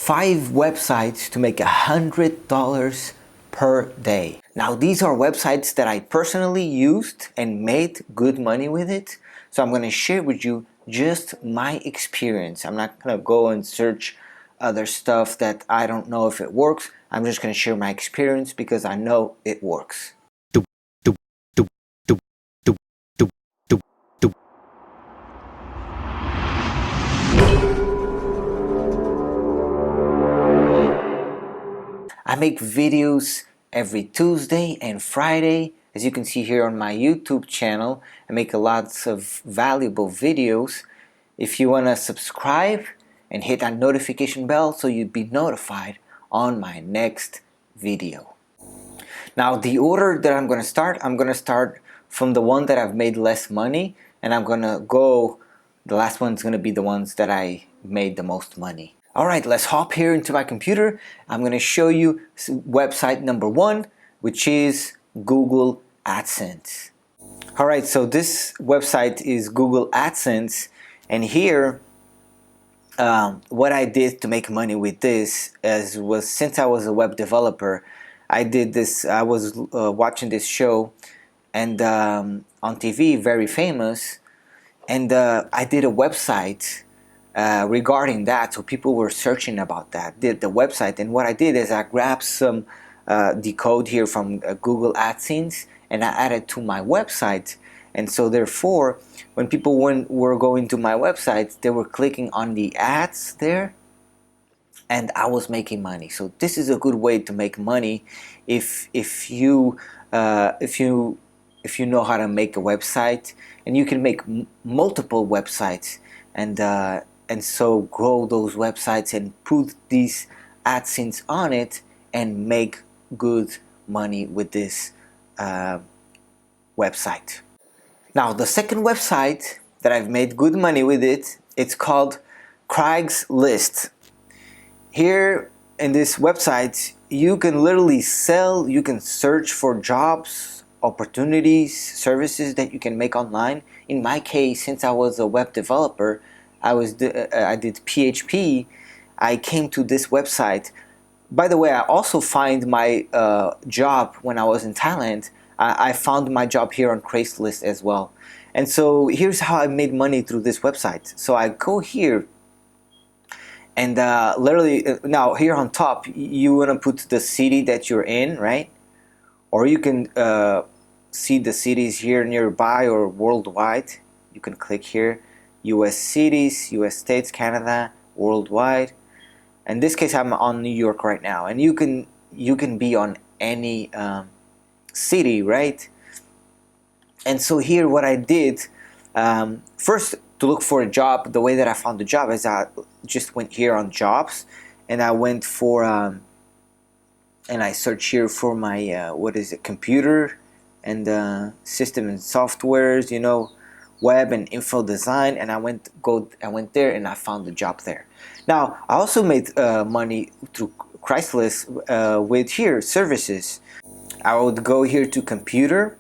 5 websites to make $100 per day. Now these are websites that I personally used and made good money with it. So I'm going to share with you just my experience. I'm not going to go and search other stuff that I don't know if it works. I'm just going to share my experience because I know it works. I make videos every Tuesday and Friday. As you can see here on my YouTube channel, I make lots of valuable videos. If you want to subscribe and hit that notification bell so you'd be notified on my next video. Now the order that I'm going to start from the one that I've made less money, and I'm going to go, the last one's going to be the ones that I made the most money. Alright, let's hop here into my computer. I'm going to show you website number 1, which is Google Adsense. Alright, so this website is Google Adsense, and here what I did to make money with this was, since I was a web developer, I did this. I was watching this show and on TV, very famous, and I did a website regarding that, so people were searching about that, did the website. And what I did is I grabbed some the code here from Google AdSense and I added to my website. And so therefore, when people were going to my website, they were clicking on the ads there, and I was making money. So this is a good way to make money if you know how to make a website, and you can make multiple websites and so grow those websites and put these AdSense on it and make good money with this website. Now the second website that I've made good money with it's called Craigslist. Here in this website you can literally sell, you can search for jobs, opportunities, services that you can make online. In my case, since I was a web developer, I did PHP, I came to this website. By the way, I also find my job when I was in Thailand. I found my job here on Craigslist as well. And so here's how I made money through this website. So I go here and literally, now here on top, you want to put the city that you're in, right? Or you can see the cities here nearby or worldwide. You can click here. US cities, US states, Canada, worldwide. In this case, I'm on New York right now, and you can be on any city, right? And so here, what I did first to look for a job, the way that I found the job is I just went here on jobs, and I went for and I searched here for my computer and system and softwares, you know, web and info design, and I went there and I found the job there. Now I also made money through Craigslist with here services. I would go here to computer,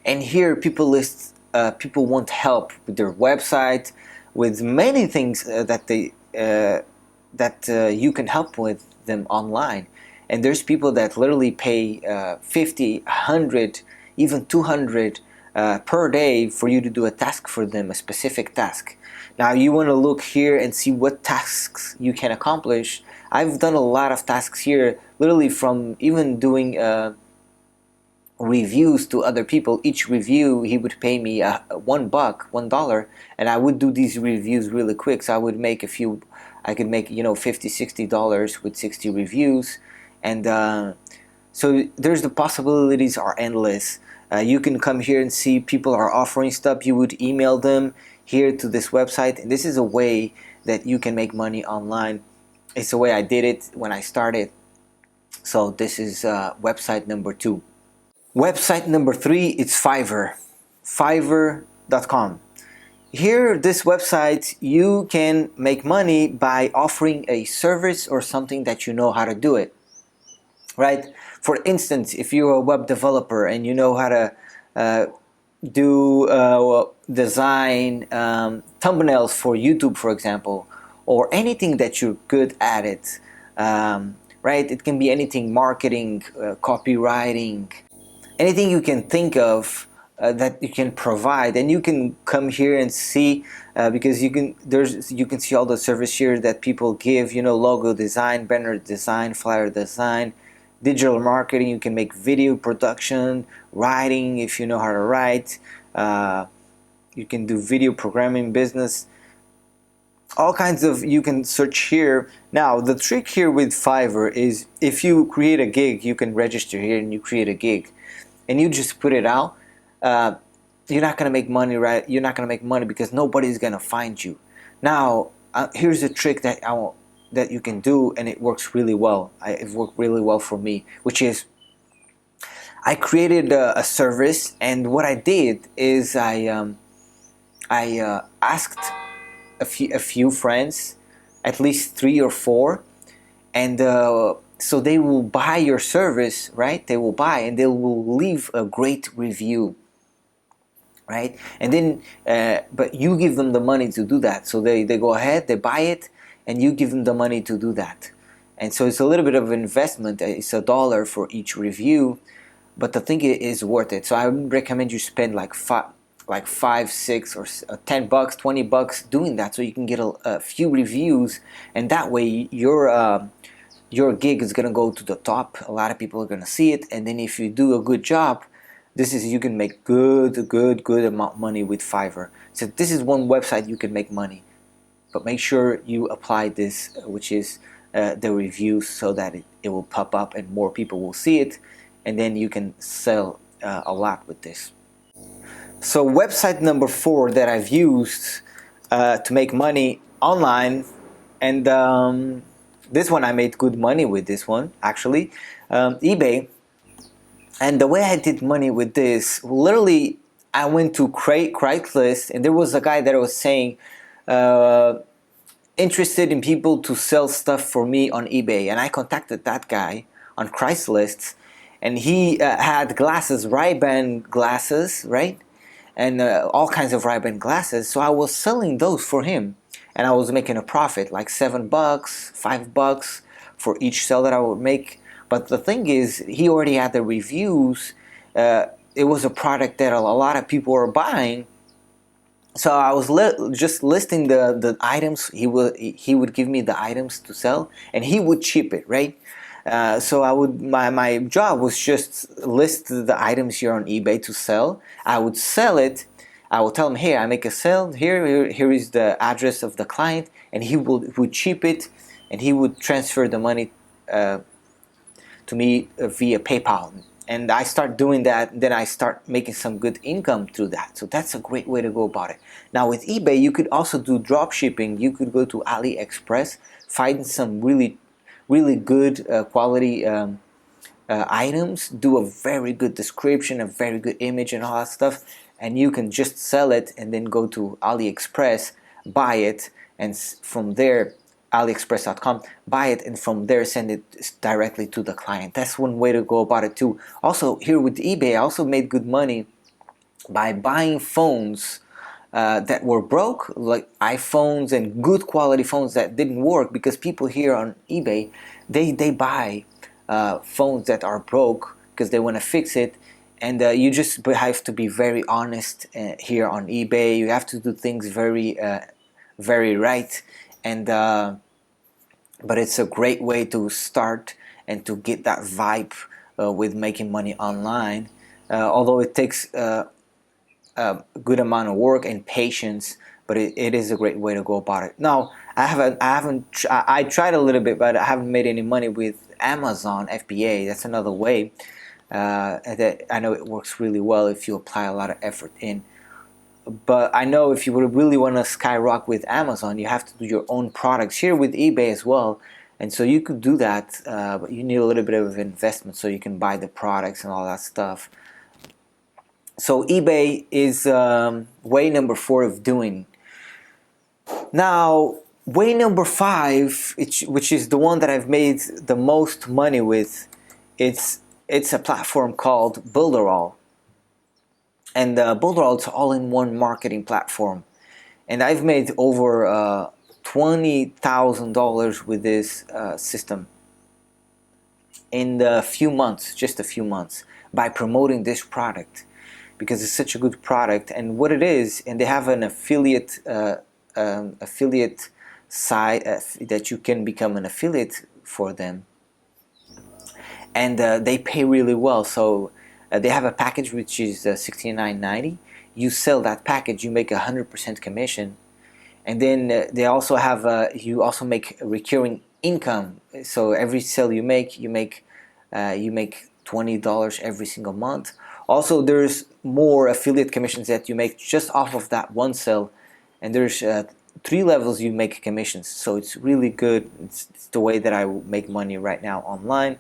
and here people want help with their website, with many things that you can help with them online. And there's people that literally pay 50, 100, even 200 per day for you to do a task for them, a specific task. Now you want to look here and see what tasks you can accomplish. I've done a lot of tasks here, literally from even doing reviews to other people. Each review, he would pay me $1, and I would do these reviews really quick. So I would make I could make, you know, $50, $60 with 60 reviews. And so there's the possibilities are endless. You can come here and see people are offering stuff. You would email them here to this website, and this is a way that you can make money online. It's the way I did it when I started. So this is website number 2. Website number 3, it's Fiverr. Fiverr.com. Here, this website, you can make money by offering a service or something that you know how to do it. Right? For instance, if you're a web developer and you know how to design thumbnails for YouTube, for example, or anything that you're good at it. Right? It can be anything: marketing, copywriting, anything you can think of that you can provide, and you can come here and see, because you can see all the service here that people give. Logo design, banner design, flyer design, digital marketing. You can make video production, writing if you know how to write. You can do video programming, business, all kinds of. You can search here. Now the trick here with Fiverr is, if you create a gig, you can register here and you create a gig and you just put it out. You're not gonna make money, right? You're not gonna make money because nobody's gonna find you. Now here's a trick that you can do, and it works really well. It worked really well for me, which is, I created a service, and what I did is I asked a few friends, at least 3 or 4, and so they will buy your service, right? They will buy and they will leave a great review, right? And then but you give them the money to do that. So they go ahead, they buy it, and you give them the money to do that. And so it's a little bit of an investment. It's $1 for each review, but the thing is worth it. So I would recommend you spend like five, 6, or $10, $20 doing that, so you can get a few reviews, and that way your gig is gonna go to the top. A lot of people are gonna see it, and then if you do a good job, you can make good amount of money with Fiverr. So this is one website you can make money, but make sure you apply this, which is the reviews, so that it will pop up and more people will see it, and then you can sell a lot with this. So website number 4 that I've used to make money online, and this one I made good money with this one, actually, eBay. And the way I did money with this, literally, I went to Craigslist, and there was a guy that was saying, interested in people to sell stuff for me on eBay, and I contacted that guy on Craigslist, and he had glasses, Ray-Ban glasses, right? And all kinds of Ray-Ban glasses. So I was selling those for him, and I was making a profit, like $7, $5 for each sale that I would make. But the thing is, he already had the reviews. It was a product that a lot of people were buying. So I was just listing the items. He would give me the items to sell, and he would ship it, right? So my job was just list the items here on eBay to sell. I would sell it. I would tell him, hey, I make a sale. Here is the address of the client, and he would ship it, and he would transfer the money to me via PayPal. And I start doing that, and then I start making some good income through that. So that's a great way to go about it. Now with eBay, you could also do drop shipping. You could go to AliExpress, find some really good quality items, do a very good description, a very good image, and all that stuff, and you can just sell it, and then go to AliExpress, buy it, and from there, aliexpress.com, buy it, and from there send it directly to the client. That's one way to go about it too. Also here with eBay, I also made good money by buying phones that were broke, like iPhones, and good quality phones that didn't work, because people here on eBay, they buy phones that are broke because they want to fix it. And you just have to be very honest here on eBay. You have to do things very right, and but it's a great way to start and to get that vibe with making money online, although it takes a good amount of work and patience, but it is a great way to go about it. Now I tried a little bit, but I haven't made any money with Amazon FBA. That's another way that I know it works really well if you apply a lot of effort in. But I know if you would really want to skyrocket with Amazon, you have to do your own products here with eBay as well. And so you could do that, but you need a little bit of investment so you can buy the products and all that stuff. So eBay is way number 4 of doing. Now, way number 5, which is the one that I've made the most money with, it's a platform called Builderall. And Builderall is an all-in-one marketing platform. And I've made over $20,000 with this system in a few months, just a few months, by promoting this product, because it's such a good product. And what it is, and they have an affiliate site that you can become an affiliate for them, and they pay really well. So they have a package which is $69.90. You sell that package, you make 100% commission, and then they also have you also make recurring income. So every sale you make $20 every single month. Also, there's more affiliate commissions that you make just off of that one sale, and there's 3 levels you make commissions. So it's really good. It's the way that I make money right now online,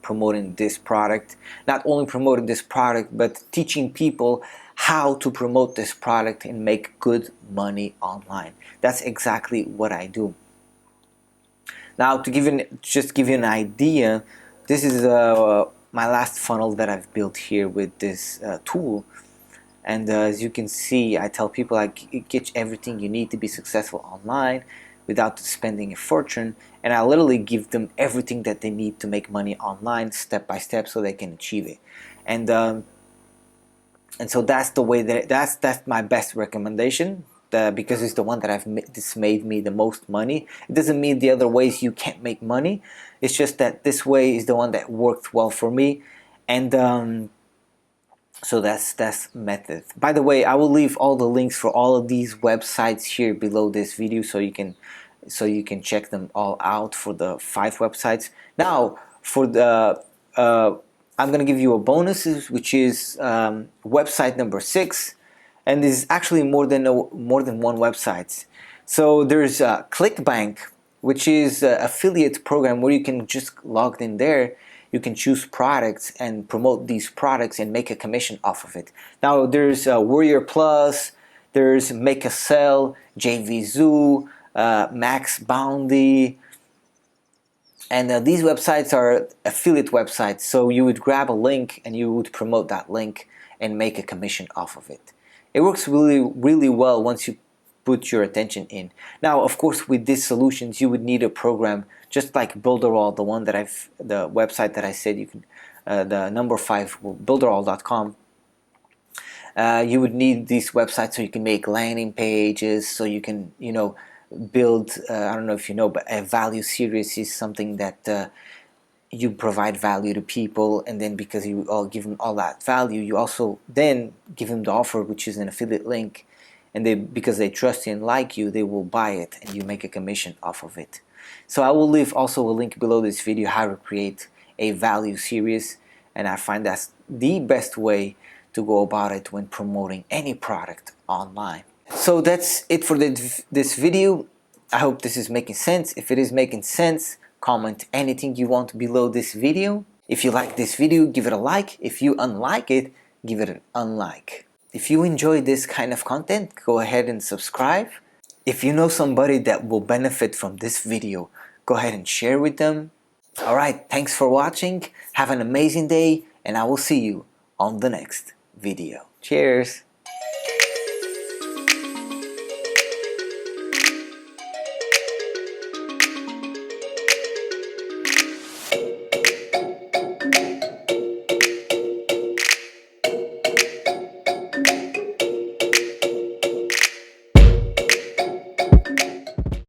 promoting this product. Not only promoting this product, but teaching people how to promote this product and make good money online. That's exactly what I do. Now, to just give you an idea, this is my last funnel that I've built here with this tool. And as you can see, I tell people I get everything you need to be successful online without spending a fortune, and I literally give them everything that they need to make money online, step by step, so they can achieve it. And so that's the way that's my best recommendation. Because it's the one that this made me the most money. It doesn't mean the other ways you can't make money. It's just that this way is the one that worked well for me, and so that's method. By the way, I will leave all the links for all of these websites here below this video, so you can check them all out for the 5 websites. Now, for the I'm gonna give you a bonus, which is website number 6. And there's actually more than one website. So there's ClickBank, which is an affiliate program where you can just log in there. You can choose products and promote these products and make a commission off of it. Now there's Warrior Plus, there's Make a Sell, JVZoo, Max Bounty, and these websites are affiliate websites. So you would grab a link and you would promote that link and make a commission off of it. It works really well once you put your attention in. Now, of course, with these solutions, you would need a program just like Builderall, the website that I said you can, the number 5, builderall.com. You would need these websites so you can make landing pages, so you can, build. I don't know if you know, but a value series is something that you provide value to people, and then because you all give them all that value, you also then give them the offer, which is an affiliate link, and because they trust you and like you, they will buy it and you make a commission off of it. So I will leave also a link below this video how to create a value series, and I find that's the best way to go about it when promoting any product online. So that's it for this video. I hope this is making sense. If it is making sense, comment anything you want below this video. If you like this video, give it a like. If you unlike it, give it an unlike. If you enjoy this kind of content, go ahead and subscribe. If you know somebody that will benefit from this video, go ahead and share with them. Alright, thanks for watching. Have an amazing day, and I will see you on the next video. Cheers!